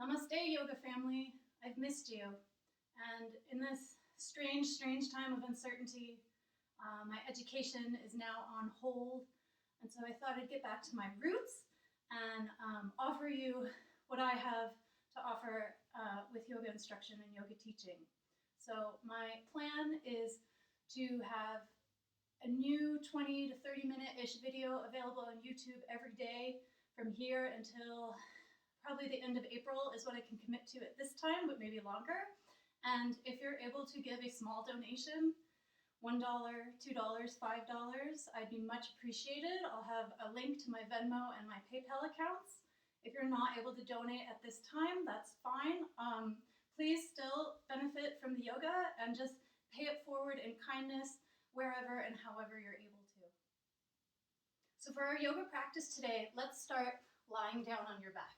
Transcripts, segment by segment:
Namaste, yoga family. I've missed you. And in this strange, strange time of uncertainty, my education is now on hold. And so I thought I'd get back to my roots and offer you what I have to offer with yoga instruction and yoga teaching. So my plan is to have a new 20 to 30 minute-ish video available on YouTube every day from here until probably the end of April is what I can commit to at this time, but maybe longer. And if you're able to give a small donation, $1, $2, $5, I'd be much appreciated. I'll have a link to my Venmo and my PayPal accounts. If you're not able to donate at this time, that's fine. Please still benefit from the yoga and just pay it forward in kindness wherever and however you're able to. So for our yoga practice today, let's start lying down on your back.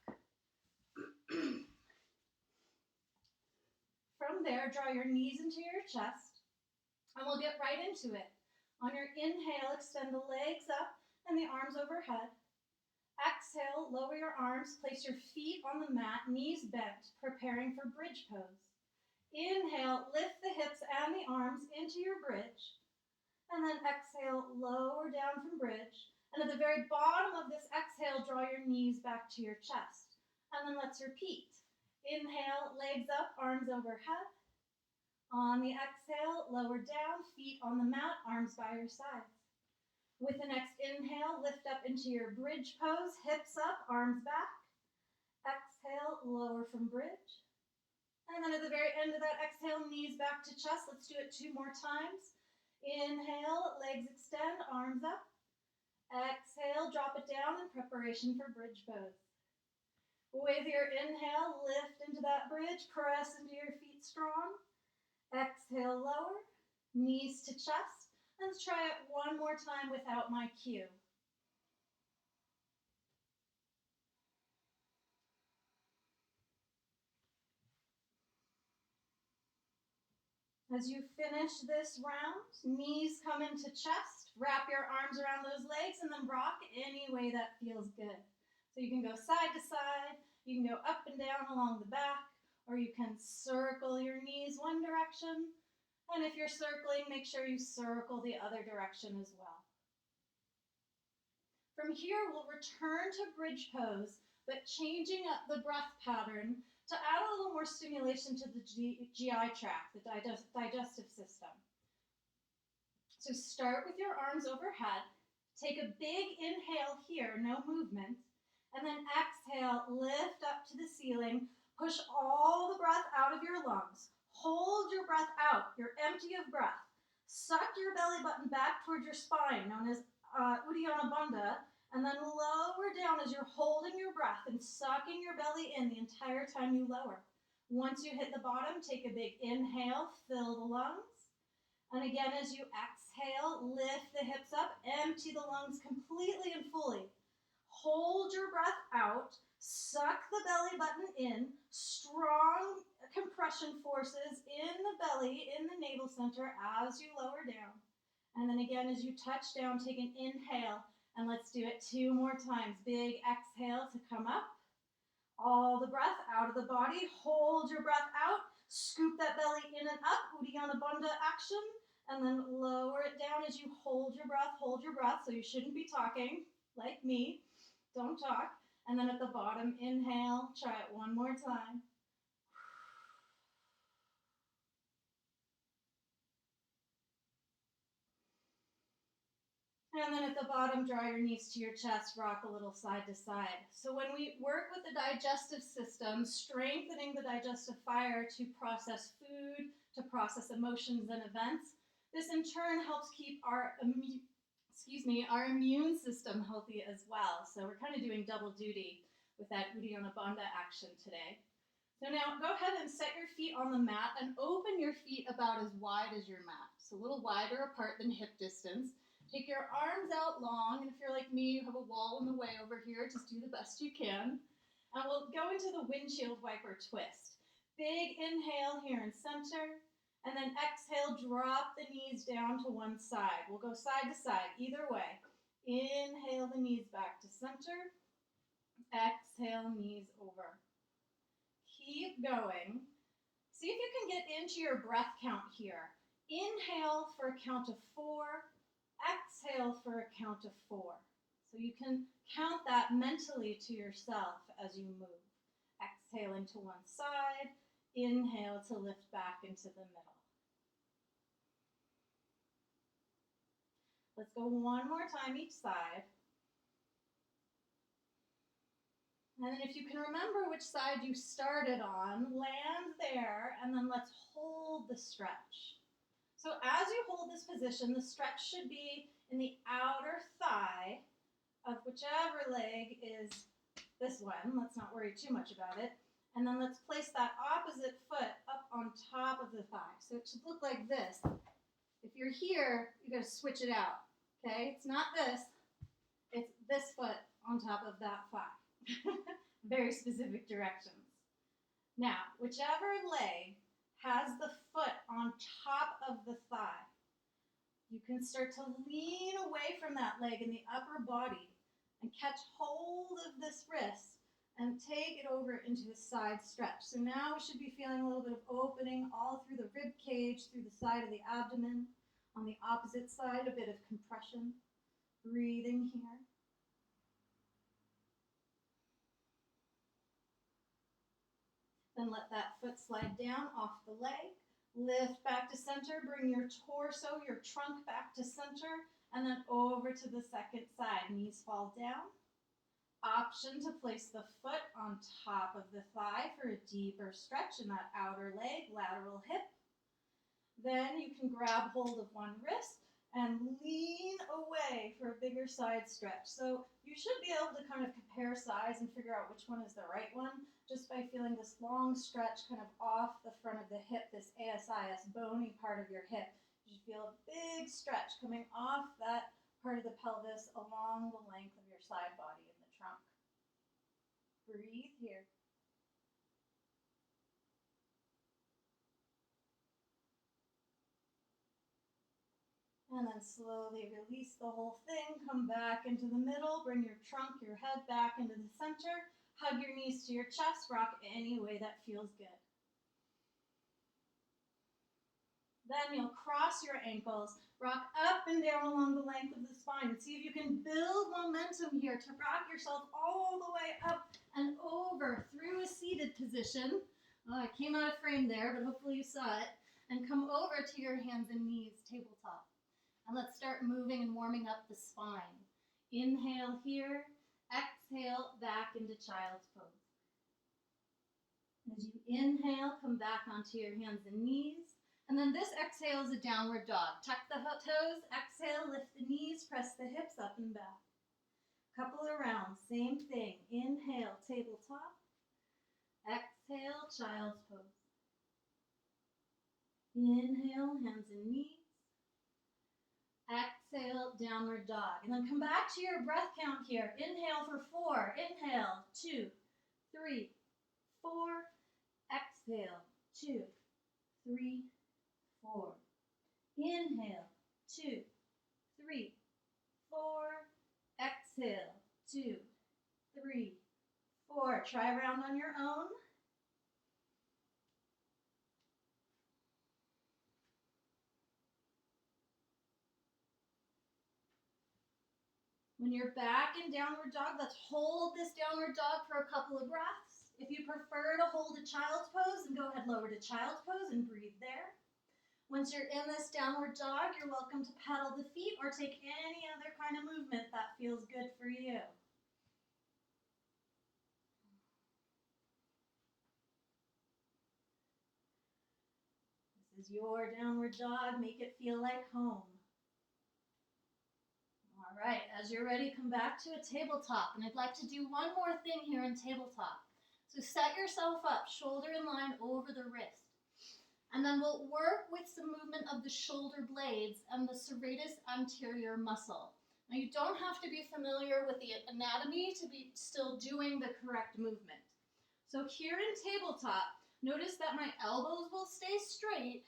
From there, draw your knees into your chest, and we'll get right into it. On your inhale, extend the legs up and the arms overhead. Exhale, lower your arms, place your feet on the mat, knees bent, preparing for bridge pose. Inhale, lift the hips and the arms into your bridge, and then exhale, lower down from bridge. And at the very bottom of this exhale, draw your knees back to your chest. And then let's repeat. Inhale, legs up, arms overhead. On the exhale, lower down, feet on the mat, arms by your sides. With the next inhale, lift up into your bridge pose, hips up, arms back. Exhale, lower from bridge. And then at the very end of that exhale, knees back to chest. Let's do it 2 more times. Inhale, legs extend, arms up. Exhale, drop it down in preparation for bridge pose. With your inhale, lift into that bridge, press into your feet strong. Exhale, lower, knees to chest. Let's try it 1 more time without my cue. As you finish this round, knees come into chest, wrap your arms around those legs, and then rock any way that feels good. So you can go side to side, you can go up and down along the back, or you can circle your knees one direction. And if you're circling, make sure you circle the other direction as well. From here, we'll return to bridge pose, but changing up the breath pattern to add a little more stimulation to the GI tract, the digestive system. So start with your arms overhead. Take a big inhale here, no movement. And then exhale, lift up to the ceiling. Push all the breath out of your lungs. Hold your breath out. You're empty of breath. Suck your belly button back towards your spine, known as Uddiyana Bandha, and then lower down as you're holding your breath and sucking your belly in the entire time you lower. Once you hit the bottom, take a big inhale, fill the lungs. And again, as you exhale, lift the hips up, empty the lungs completely and fully. Hold your breath out, suck the belly button in, strong compression forces in the belly, in the navel center as you lower down. And then again, as you touch down, take an inhale, and let's do it 2 more times. Big exhale to come up. All the breath out of the body. Hold your breath out, scoop that belly in and up, Uddiyana Bandha action, and then lower it down as you hold your breath, so you shouldn't be talking, like me. Don't talk. And then at the bottom, inhale. Try it 1 more time. And then at the bottom, draw your knees to your chest, rock a little side to side. So when we work with the digestive system, strengthening the digestive fire to process food, to process emotions and events, this in turn helps keep our immune system healthy as well. So we're kind of doing double duty with that Uddiyana Bandha action today. So now go ahead and set your feet on the mat and open your feet about as wide as your mat. So a little wider apart than hip distance. Take your arms out long, and if you're like me, you have a wall in the way over here, just do the best you can. And we'll go into the windshield wiper twist. Big inhale here in center. And then exhale, drop the knees down to one side. We'll go side to side, either way. Inhale the knees back to center. Exhale, knees over. keep going. See if you can get into your breath count here. Inhale for a count of 4. Exhale for a count of 4. So you can count that mentally to yourself as you move. Exhaling to one side. Inhale to lift back into the middle. Let's go one more time each side. And then if you can remember which side you started on, land there, and then let's hold the stretch. So as you hold this position, the stretch should be in the outer thigh of whichever leg is this one. Let's not worry too much about it. And then let's place that opposite foot up on top of the thigh. So it should look like this. If you're here, you gotta switch it out, okay? It's not this, it's this foot on top of that thigh. Very specific directions. Now, whichever leg has the foot on top of the thigh, you can start to lean away from that leg in the upper body and catch hold of this wrist and take it over into the side stretch. So now we should be feeling a little bit of opening all through the rib cage, through the side of the abdomen. On the opposite side, a bit of compression. Breathing here. Then let that foot slide down off the leg. Lift back to center. Bring your torso, your trunk back to center. And then over to the second side. Knees fall down. Option to place the foot on top of the thigh for a deeper stretch in that outer leg, lateral hip. Then you can grab hold of one wrist and lean away for a bigger side stretch. So you should be able to kind of compare size and figure out which one is the right one just by feeling this long stretch kind of off the front of the hip, this ASIS, bony part of your hip. You should feel a big stretch coming off that part of the pelvis along the length of your side body in the trunk. Breathe here. And then slowly release the whole thing. Come back into the middle. Bring your trunk, your head back into the center. Hug your knees to your chest. Rock any way that feels good. Then you'll cross your ankles. Rock up and down along the length of the spine. See if you can build momentum here to rock yourself all the way up and over through a seated position. Oh, I came out of frame there, but hopefully you saw it. And come over to your hands and knees, tabletop. And let's start moving and warming up the spine. Inhale here. Exhale back into child's pose. As you inhale, come back onto your hands and knees. And then this exhale is a downward dog. Tuck the toes, exhale, lift the knees, press the hips up and back. Couple of rounds, same thing. Inhale, tabletop. Exhale, child's pose. Inhale, hands and knees. Exhale, downward dog. And then come back to your breath count here. Inhale for 4. Inhale, 2, 3, 4. Exhale, 2, 3, 4. Inhale, 2, 3, 4. Exhale, 2, 3, 4. Try a round on your own. When you're back in downward dog, let's hold this downward dog for a couple of breaths. If you prefer to hold a child's pose, then go ahead, lower to child's pose and breathe there. Once you're in this downward dog, you're welcome to pedal the feet or take any other kind of movement that feels good for you. This is your downward dog. Make it feel like home. All right, as you're ready, come back to a tabletop. And I'd like to do one more thing here in tabletop. So set yourself up, shoulder in line over the wrist. And then we'll work with some movement of the shoulder blades and the serratus anterior muscle. Now you don't have to be familiar with the anatomy to be still doing the correct movement. So here in tabletop, notice that my elbows will stay straight.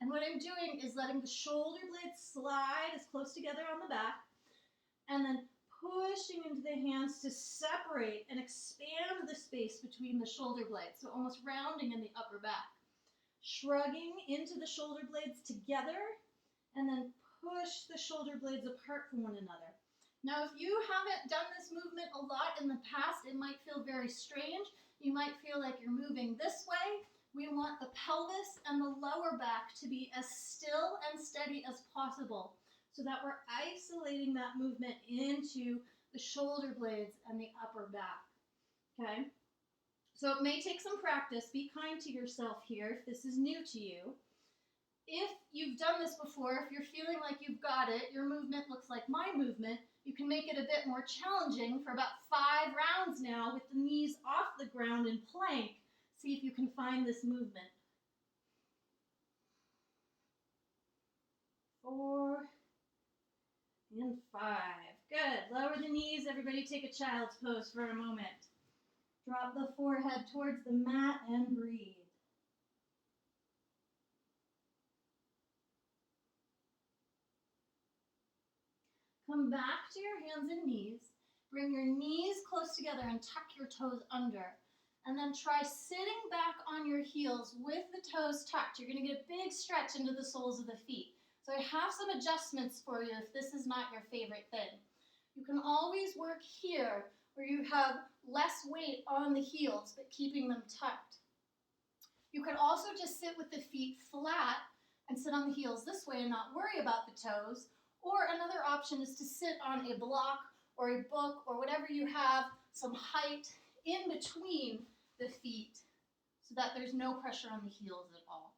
And what I'm doing is letting the shoulder blades slide as close together on the back. And then pushing into the hands to separate and expand the space between the shoulder blades, so almost rounding in the upper back. Shrugging into the shoulder blades together, and then push the shoulder blades apart from one another. Now, if you haven't done this movement a lot in the past, it might feel very strange. You might feel like you're moving this way. We want the pelvis and the lower back to be as still and steady as possible so that we're isolating that movement into the shoulder blades and the upper back, okay? So it may take some practice. Be kind to yourself here if this is new to you. If you've done this before, if you're feeling like you've got it, your movement looks like my movement, you can make it a bit more challenging for about 5 rounds now with the knees off the ground in plank. See if you can find this movement. 4 and 5. Good. Lower the knees. Everybody take a child's pose for a moment. Drop the forehead towards the mat and breathe. Come back to your hands and knees. Bring your knees close together and tuck your toes under. And then try sitting back on your heels with the toes tucked. You're going to get a big stretch into the soles of the feet. So I have some adjustments for you if this is not your favorite thing. You can always work here where you have less weight on the heels but keeping them tucked. You can also just sit with the feet flat and sit on the heels this way and not worry about the toes. Or another option is to sit on a block or a book or whatever you have, some height in between the feet so that there's no pressure on the heels at all.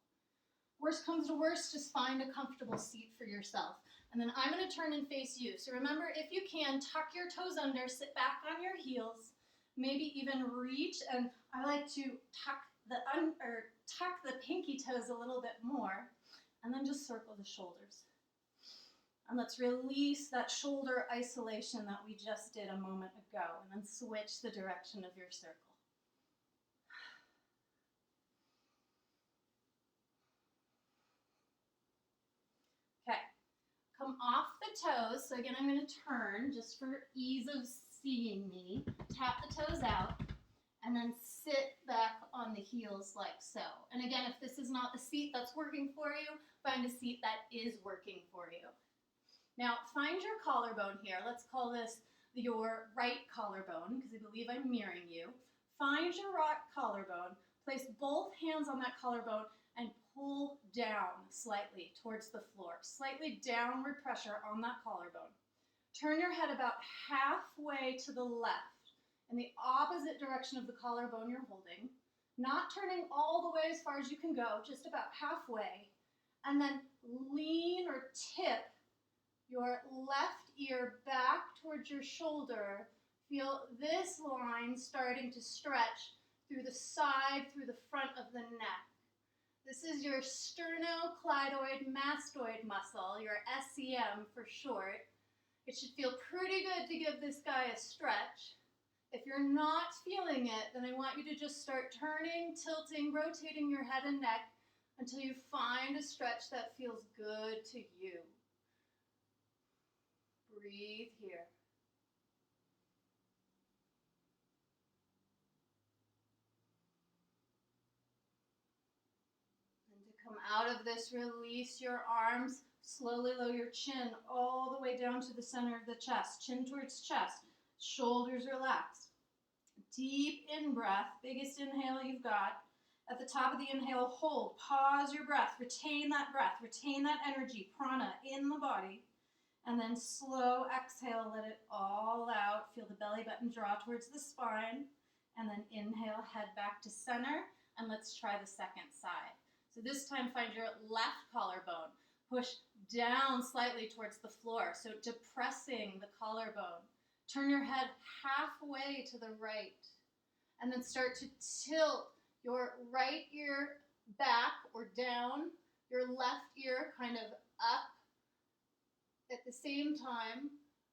Worst comes to worst, just find a comfortable seat for yourself. And then I'm going to turn and face you. So remember, if you can, tuck your toes under, sit back on your heels, maybe even reach, and I like to tuck the pinky toes a little bit more, and then just circle the shoulders. And let's release that shoulder isolation that we just did a moment ago, and then switch the direction of your circle. Okay, come off the toes. So again, I'm going to turn just for ease of seeing me. Tap the toes out, and then sit back on the heels like so. And again, if this is not the seat that's working for you, find a seat that is working for you. Now, find your collarbone here. Let's call this your right collarbone, because I believe I'm mirroring you. Find your right collarbone, place both hands on that collarbone, and pull down slightly towards the floor. Slightly downward pressure on that collarbone. Turn your head about halfway to the left, in the opposite direction of the collarbone you're holding. Not turning all the way as far as you can go, just about halfway. And then lean or tip your left ear back towards your shoulder. Feel this line starting to stretch through the side, through the front of the neck. This is your sternocleidoid mastoid muscle, your SCM for short. It should feel pretty good to give this guy a stretch. If you're not feeling it, then I want you to just start turning, tilting, rotating your head and neck until you find a stretch that feels good to you. Breathe here. And to come out of this, release your arms. Slowly lower your chin all the way down to the center of the chest. Chin towards chest. Shoulders relaxed. Deep in-breath. Biggest inhale you've got. At the top of the inhale, hold. Pause your breath. Retain that breath. Retain that energy, prana, in the body. And then slow exhale, let it all out. Feel the belly button draw towards the spine. And then inhale, head back to center. And let's try the second side. So this time find your left collarbone. Push down slightly towards the floor. So depressing the collarbone. Turn your head halfway to the right. And then start to tilt your right ear back or down. Your left ear kind of up. At the same time,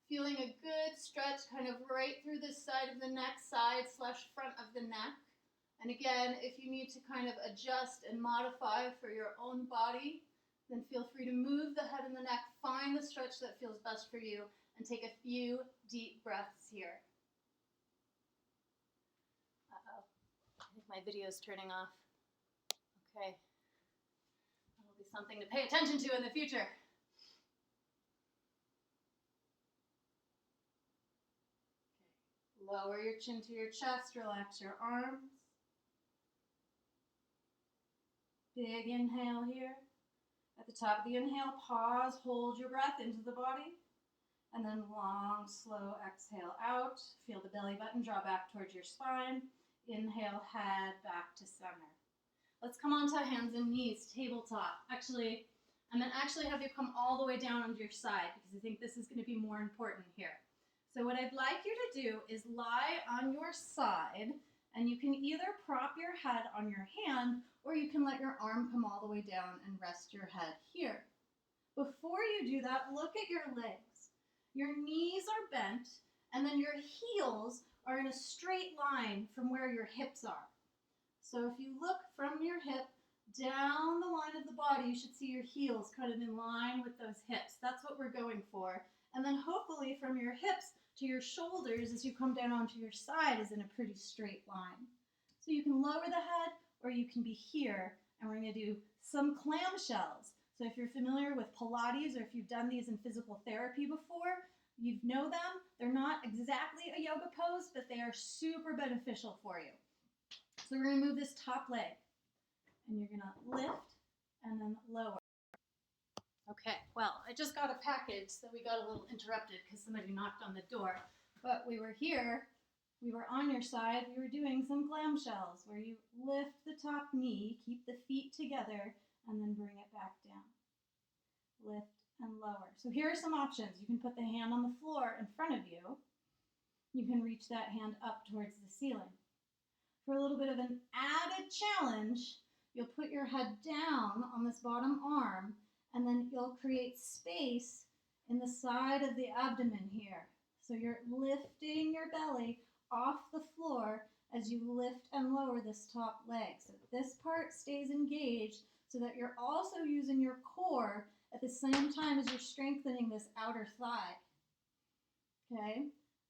feeling a good stretch kind of right through the side of the neck, side/front of the neck. And again, if you need to kind of adjust and modify for your own body, then feel free to move the head and the neck, find the stretch that feels best for you, and take a few deep breaths here. Uh-oh, I think my video is turning off. Okay, that'll be something to pay attention to in the future. Okay. Lower your chin to your chest, relax your arms. Big inhale here. At the top of the inhale, pause, hold your breath into the body. And then long, slow exhale out. Feel the belly button draw back towards your spine. Inhale, head back to center. Let's come on to hands and knees, tabletop. Actually, I'm going to actually have you come all the way down onto your side because I think this is going to be more important here. So what I'd like you to do is lie on your side, and you can either prop your head on your hand or you can let your arm come all the way down and rest your head here. Before you do that, look at your legs. Your knees are bent, and then your heels are in a straight line from where your hips are. So if you look from your hip down the line of the body, you should see your heels kind of in line with those hips. That's what we're going for. And then hopefully from your hips to your shoulders as you come down onto your side is in a pretty straight line. So you can lower the head or you can be here, and we're going to do some clamshells. So if you're familiar with Pilates or if you've done these in physical therapy before, you know them. They're not exactly a yoga pose, but they are super beneficial for you. So we're going to move this top leg, and you're going to lift and then lower. Okay, well, I just got a package, so we got a little interrupted because somebody knocked on the door. But we were here, we were on your side, we were doing some clamshells where you lift the top knee, keep the feet together, and then bring it back down. Lift and lower. So here are some options. You can put the hand on the floor in front of you. You can reach that hand up towards the ceiling. For a little bit of an added challenge, you'll put your head down on this bottom arm, and then you'll create space in the side of the abdomen here. So you're lifting your belly off the floor as you lift and lower this top leg. So this part stays engaged so that you're also using your core at the same time as you're strengthening this outer thigh. Okay,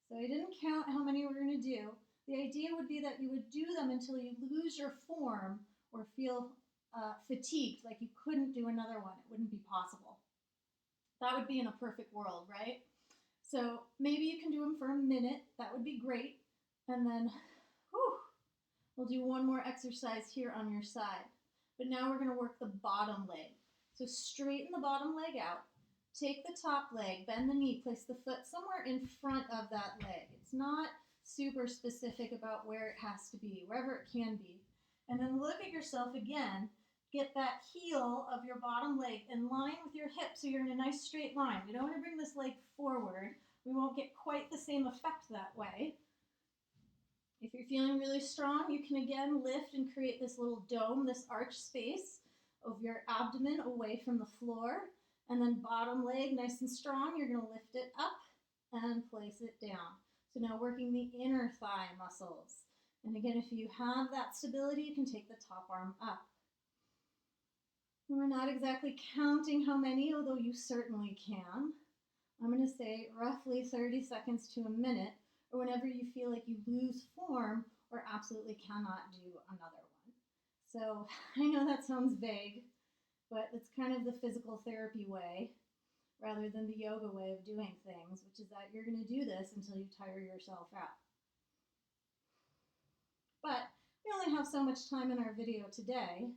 so I didn't count how many we're going to do. The idea would be that you would do them until you lose your form or feel fatigued, like you couldn't do another one. It wouldn't be possible. That would be in a perfect world, right? So maybe you can do them for a minute. That would be great. And then we'll do one more exercise here on your side. But now we're going to work the bottom leg. So straighten the bottom leg out. Take the top leg, bend the knee, place the foot somewhere in front of that leg. It's not super specific about where it has to be, wherever it can be. And then look at yourself again. Get that heel of your bottom leg in line with your hip so you're in a nice straight line. We don't want to bring this leg forward. We won't get quite the same effect that way. If you're feeling really strong, you can again lift and create this little dome, this arch space of your abdomen away from the floor. And then bottom leg nice and strong, you're going to lift it up and place it down. So now working the inner thigh muscles. And again, if you have that stability, you can take the top arm up. And we're not exactly counting how many, although you certainly can. I'm going to say roughly 30 seconds to a minute, or whenever you feel like you lose form or absolutely cannot do another one. So I know that sounds vague, but it's kind of the physical therapy way rather than the yoga way of doing things, which is that you're going to do this until you tire yourself out. But we only have so much time in our video today,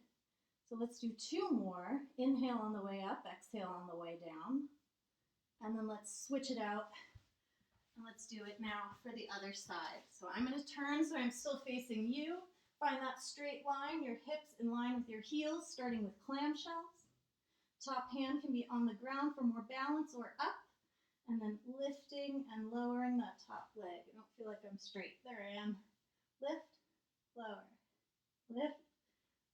so let's do two more. Inhale on the way up, exhale on the way down, and then let's switch it out, and let's do it now for the other side. So I'm going to turn so I'm still facing you. Find that straight line, your hips in line with your heels, starting with clamshells. Top hand can be on the ground for more balance or up, and then lifting and lowering that top leg. I don't feel like I'm straight. There I am. Lift, lower, lift,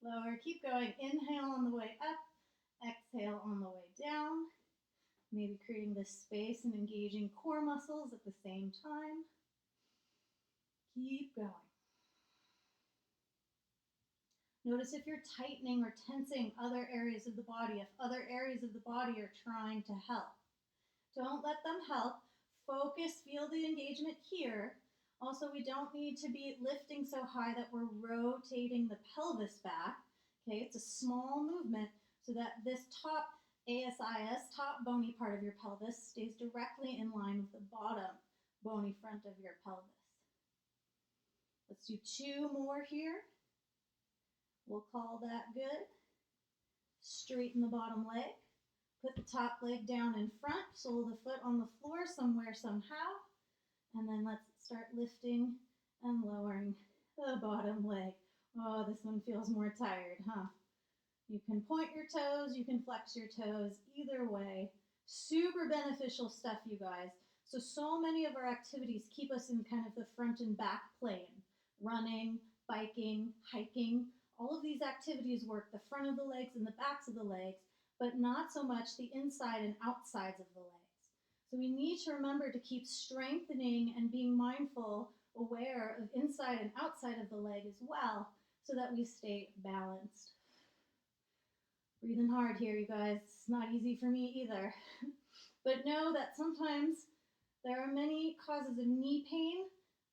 lower. Keep going. Inhale on the way up, exhale on the way down. Maybe creating this space and engaging core muscles at the same time. Keep going. Notice if you're tightening or tensing other areas of the body, if other areas of the body are trying to help. Don't let them help. focus, feel the engagement here. Also, we don't need to be lifting so high that we're rotating the pelvis back. Okay, it's a small movement so that this top ASIS, top bony part of your pelvis, stays directly in line with the bottom bony front of your pelvis. Let's do 2 more here. We'll call that good. Straighten the bottom leg. Put the top leg down in front, sole the foot on the floor somewhere, somehow. And then let's start lifting and lowering the bottom leg. Oh, this one feels more tired, huh? You can point your toes, you can flex your toes, either way. Super beneficial stuff, you guys. So many of our activities keep us in kind of the front and back plane. Running, biking, hiking, all of these activities work the front of the legs and the backs of the legs, but not so much the inside and outsides of the legs. So we need to remember to keep strengthening and being mindful, aware of inside and outside of the leg as well, so that we stay balanced. Breathing hard here, you guys. It's not easy for me either. But know that sometimes there are many causes of knee pain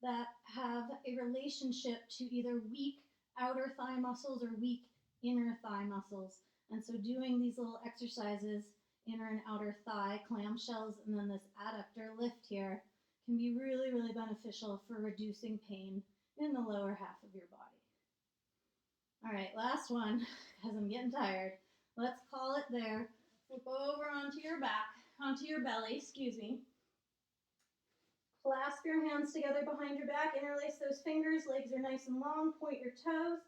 that have a relationship to either weak outer thigh muscles or weak inner thigh muscles. And so doing these little exercises, inner and outer thigh, clamshells, and then this adductor lift here can be really, really beneficial for reducing pain in the lower half of your body. All right, last one, because I'm getting tired. Let's call it there. Flip over onto your back, onto your belly, excuse me. Clasp your hands together behind your back, interlace those fingers, legs are nice and long, point your toes.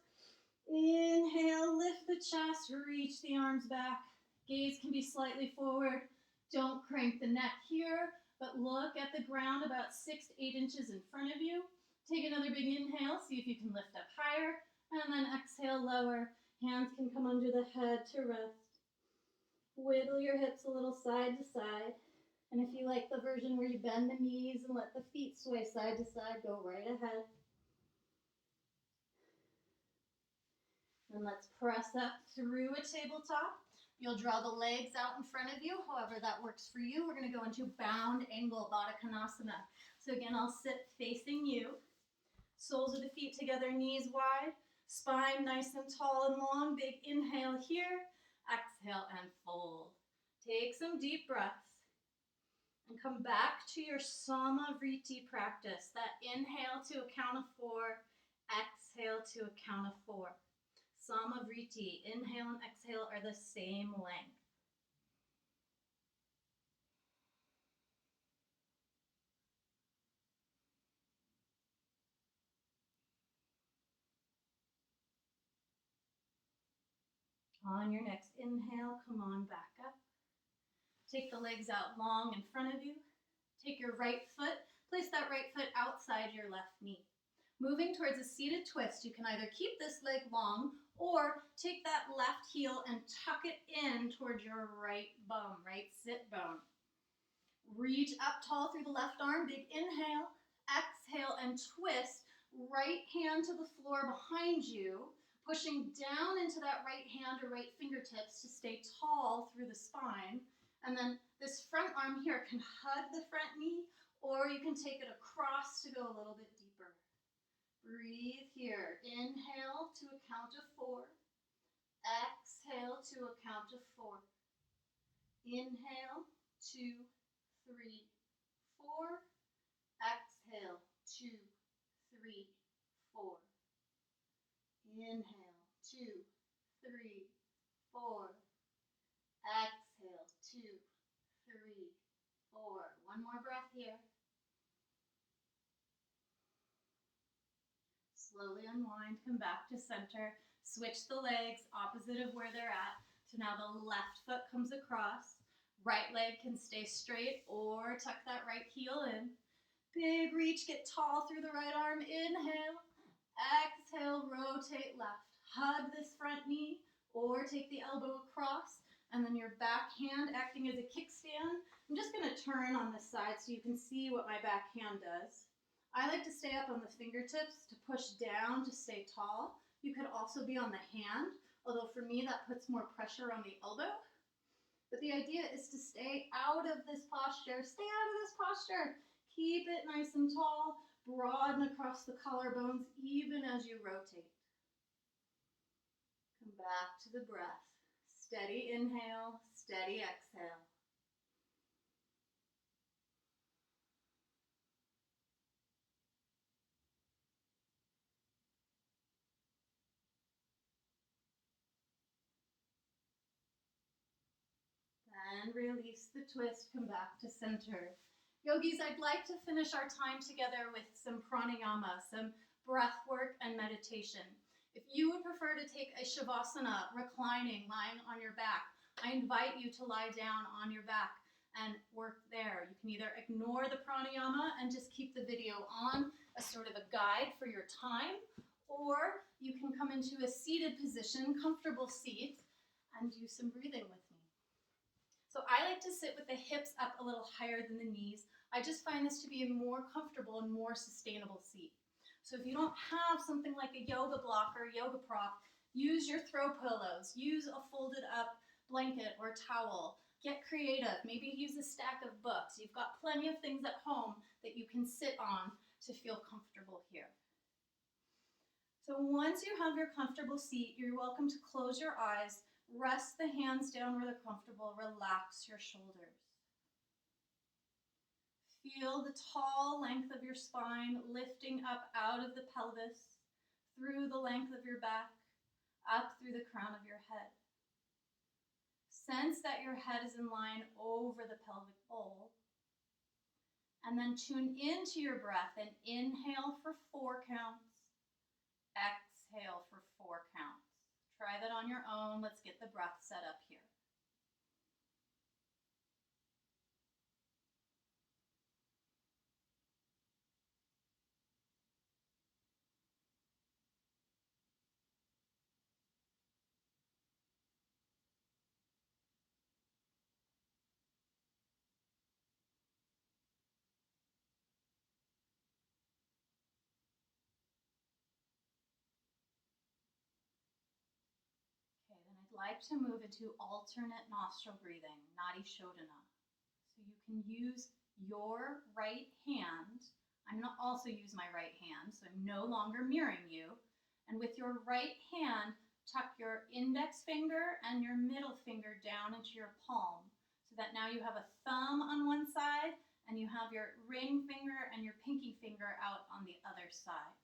Inhale, lift the chest, reach the arms back. Gaze can be slightly forward. Don't crank the neck here, but look at the ground about 6 to 8 inches in front of you. Take another big inhale, see if you can lift up higher, and then exhale, lower. Hands can come under the head to rest. Wiggle your hips a little side to side. And if you like the version where you bend the knees and let the feet sway side to side, go right ahead. And let's press up through a tabletop. You'll draw the legs out in front of you, however that works for you. We're going to go into bound angle Baddha Konasana. So again, I'll sit facing you. Soles of the feet together, knees wide. Spine nice and tall and long. Big inhale here. Exhale and fold. Take some deep breaths. And come back to your Samavriti practice. That inhale to a count of 4, exhale to a count of 4. Samavriti, inhale and exhale are the same length. On your next inhale, come on back up. Take the legs out long in front of you. Take your right foot, place that right foot outside your left knee. Moving towards a seated twist, you can either keep this leg long or take that left heel and tuck it in towards your right bum, right sit bone. Reach up tall through the left arm, big inhale, exhale and twist. Right hand to the floor behind you, pushing down into that right hand or right fingertips to stay tall through the spine. And then this front arm here can hug the front knee, or you can take it across to go a little bit deeper. Breathe here. Inhale to a count of 4. Exhale to a count of 4. Inhale, 2, 3, 4. Exhale, 2, 3, 4. Inhale, 2, 3, 4. Exhale, 2, 3, 4. One more breath here. Slowly unwind, come back to center. Switch the legs opposite of where they're at. So now the left foot comes across. Right leg can stay straight or tuck that right heel in. Big reach, get tall through the right arm. Inhale. Exhale, rotate left. Hug this front knee or take the elbow across. And then your back hand acting as a kickstand. I'm just going to turn on this side so you can see what my back hand does. I like to stay up on the fingertips to push down to stay tall. You could also be on the hand, although for me that puts more pressure on the elbow. But the idea is to stay out of this posture. Stay out of this posture. Keep it nice and tall. Broaden across the collarbones even as you rotate. Come back to the breath. Steady inhale, steady exhale. And release the twist, come back to center. Yogis, I'd like to finish our time together with some pranayama, some breath work and meditation. If you would prefer to take a shavasana, reclining, lying on your back, I invite you to lie down on your back and work there. You can either ignore the pranayama and just keep the video on as sort of a guide for your time, or you can come into a seated position, comfortable seat, and do some breathing with me. So I like to sit with the hips up a little higher than the knees. I just find this to be a more comfortable and more sustainable seat. So if you don't have something like a yoga block or a yoga prop, use your throw pillows, use a folded up blanket or towel. Get creative, maybe use a stack of books. You've got plenty of things at home that you can sit on to feel comfortable here. So once you have your comfortable seat, you're welcome to close your eyes. Rest the hands down where they're comfortable. Relax your shoulders. Feel the tall length of your spine lifting up out of the pelvis, through the length of your back, up through the crown of your head. Sense that your head is in line over the pelvic bowl. And then tune into your breath and inhale for 4 counts. Exhale for 4 counts. Try that on your own. Let's get the breath set up here. I'd like to move into alternate nostril breathing, Nadi Shodhana. So you can use your right hand. I'm going to also use my right hand, so I'm no longer mirroring you. And with your right hand, tuck your index finger and your middle finger down into your palm, so that now you have a thumb on one side and you have your ring finger and your pinky finger out on the other side.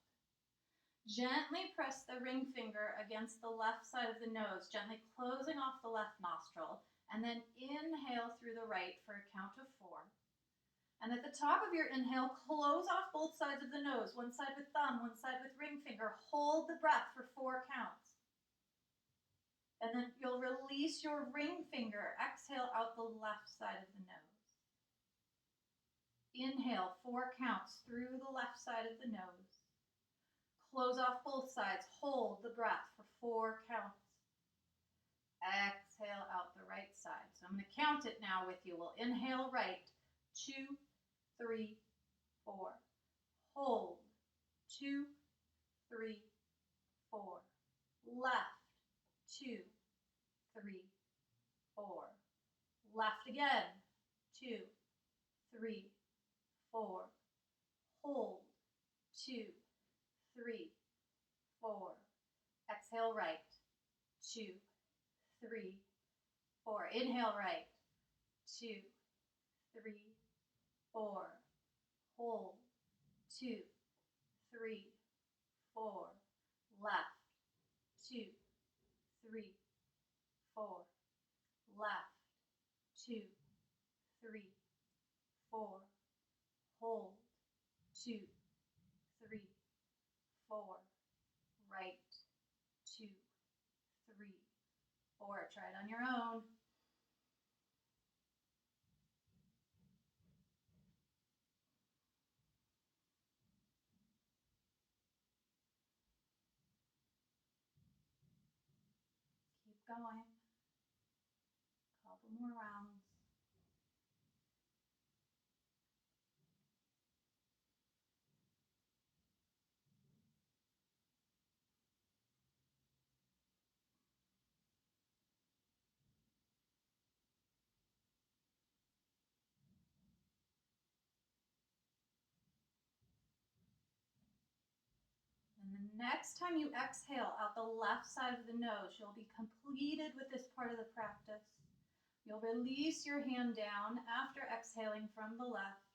Gently press the ring finger against the left side of the nose, gently closing off the left nostril, and then inhale through the right for a count of 4. And at the top of your inhale, close off both sides of the nose, one side with thumb, one side with ring finger. Hold the breath for 4 counts. And then you'll release your ring finger. Exhale out the left side of the nose. Inhale 4 counts through the left side of the nose. Close off both sides. Hold the breath for 4 counts. Exhale out the right side. So I'm going to count it now with you. We'll inhale right. 2, 3, 4. Hold. 2, 3, 4. Left. 2, 3, 4. Left again. 2, 3, 4. Hold. 2, 3, 4. Exhale right. 2, 3, 4. Inhale right. 2, 3, 4. Hold. 2, 3, 4. Left. 2, 3, 4. Left. 2, 3, 4. Hold. 2, 3, 4. Right. 2, 3, 4. Try it on your own. Keep going. Couple more rounds. next time you exhale out the left side of the nose, you'll be completed with this part of the practice. You'll release your hand down after exhaling from the left,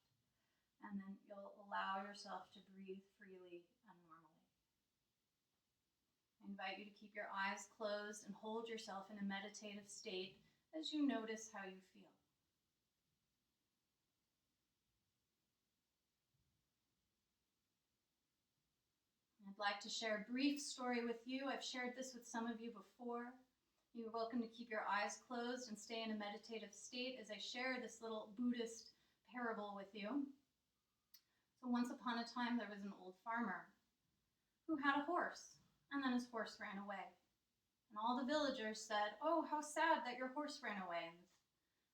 and then you'll allow yourself to breathe freely and normally. I invite you to keep your eyes closed and hold yourself in a meditative state as you notice how you feel. I'd like to share a brief story with you. I've shared this with some of you before. You're welcome to keep your eyes closed and stay in a meditative state as I share this little Buddhist parable with you. So once upon a time, there was an old farmer who had a horse, and then his horse ran away. And all the villagers said, "Oh, how sad that your horse ran away."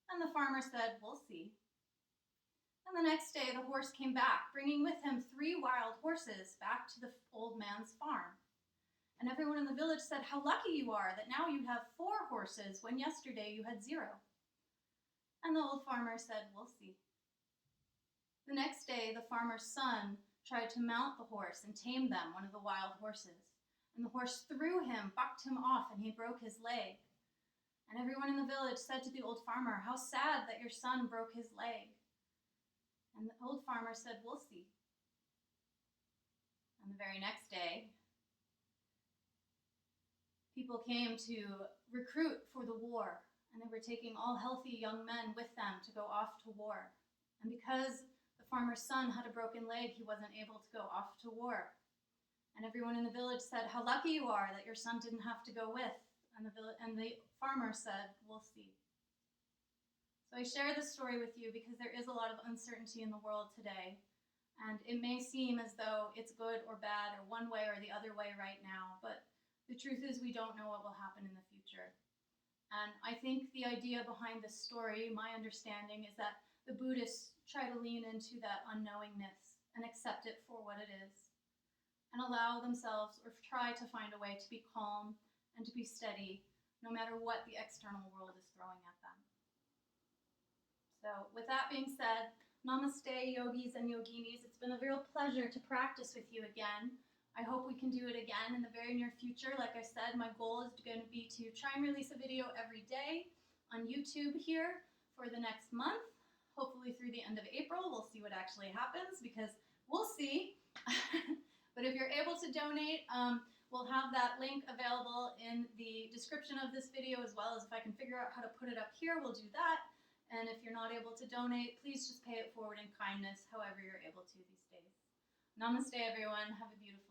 And the farmer said, "We'll see." And the next day, the horse came back, bringing with him 3 wild horses back to the old man's farm. And everyone in the village said, "How lucky you are that now you have 4 horses when yesterday you had 0. And the old farmer said, "We'll see." The next day, the farmer's son tried to mount the horse and tame them, one of the wild horses. And the horse threw him, bucked him off, and he broke his leg. And everyone in the village said to the old farmer, "How sad that your son broke his leg." And the old farmer said, "We'll see." And the very next day, people came to recruit for the war, and they were taking all healthy young men with them to go off to war. And because the farmer's son had a broken leg, he wasn't able to go off to war. And everyone in the village said, "How lucky you are that your son didn't have to go with." And the farmer said, "We'll see." So I share this story with you because there is a lot of uncertainty in the world today. And it may seem as though it's good or bad or one way or the other way right now, but the truth is we don't know what will happen in the future. And I think the idea behind this story, my understanding, is that the Buddhists try to lean into that unknowingness and accept it for what it is, and allow themselves or try to find a way to be calm and to be steady no matter what the external world is throwing at them. So with that being said, namaste, yogis and yoginis. It's been a real pleasure to practice with you again. I hope we can do it again in the very near future. Like I said, my goal is going to be to try and release a video every day on YouTube here for the next month, hopefully through the end of April. We'll see what actually happens because we'll see. But if you're able to donate, we'll have that link available in the description of this video, as well as if I can figure out how to put it up here, we'll do that. And if you're not able to donate, please just pay it forward in kindness, however you're able to these days. Namaste, everyone. Have a beautiful